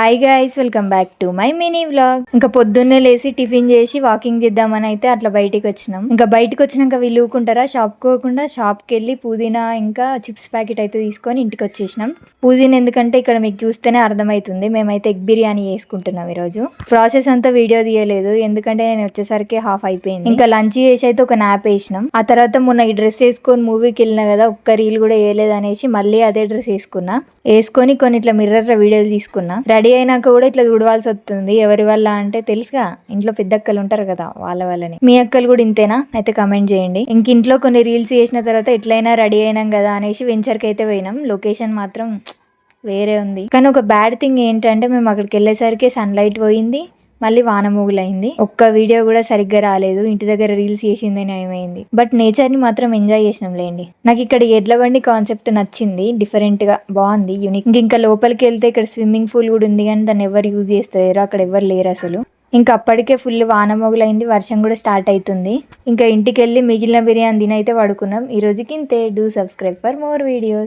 Hi guys, welcome back to my mini vlog. ఇంకా పొద్దున్నే లేసి టిఫిన్ చేసి వాకింగ్ చేద్దామని అయితే అట్లా బయటికి వచ్చినాం. ఇంకా బయటకు వచ్చినాక వీళ్ళు ఊకుంటారా, షాప్ కోకుండా షాప్కి వెళ్ళి పుదీనా ఇంకా చిప్స్ ప్యాకెట్ అయితే తీసుకొని ఇంటికి వచ్చేసినాం. పుదీనా ఎందుకంటే ఇక్కడ మీకు చూస్తేనే అర్థమవుతుంది, మేమైతే ఎగ్ బిర్యానీ చేసుకుంటున్నాం ఈరోజు. ప్రాసెస్ అంతా వీడియో తీయలేదు ఎందుకంటే నేను వచ్చేసరికి హాఫ్ అయిపోయింది. ఇంకా లంచ్ చేసి అయితే ఒక నాప్ వేసినాం. ఆ తర్వాత మొన్న ఈ డ్రెస్ వేసుకొని మూవీకి వెళ్ళినా కదా, ఒక్క రీల్ కూడా వేయలేదు అనేసి మళ్ళీ అదే డ్రెస్ వేసుకొని కొన్ని ఇట్లా మిర్రర్ వీడియోలు తీసుకున్నా. రెడీ అయినాక కూడా ఇట్లా చూడవలసి వస్తుంది. ఎవరి వల్ల అంటే తెలుసుగా, ఇంట్లో పెద్ద అక్కలు ఉంటారు కదా, వాళ్ళని. మీ అక్కలు కూడా ఇంతేనా అయితే కమెంట్ చేయండి. ఇంక ఇంట్లో కొన్ని రీల్స్ చేసిన తర్వాత ఎట్లయినా రెడీ అయినాం కదా అనేసి వెంచర్కి అయితే పోయినాం. లొకేషన్ మాత్రం వేరే ఉంది. కానీ ఒక బ్యాడ్ థింగ్ ఏంటంటే మేము అక్కడికి వెళ్ళేసరికి సన్లైట్ పోయింది, మళ్ళీ వానమూగులైంది. ఒక్క వీడియో కూడా సరిగ్గా రాలేదు. ఇంటి దగ్గర రీల్స్ చేసిందని ఏమైంది, బట్ నేచర్ ని మాత్రం ఎంజాయ్ చేసినాం లేండి. నాకు ఇక్కడ ఎడ్ల బండి కాన్సెప్ట్ నచ్చింది, డిఫరెంట్ గా బాగుంది, యూనిక్. ఇంకా లోపలికి వెళ్తే ఇక్కడ స్విమ్మింగ్ పూల్ కూడా ఉంది, కానీ దాన్ని ఎవరు యూజ్ చేస్తారు, అక్కడ ఎవరు లేరు అసలు. ఇంకా అప్పటికే ఫుల్ వానమొగులైంది, వర్షం కూడా స్టార్ట్ అవుతుంది. ఇంకా ఇంటికి వెళ్ళి మిగిలిన బిర్యానీ తినైతే పడుకున్నాం. ఈ రోజుకి ఇంతే. Do subscribe for more videos.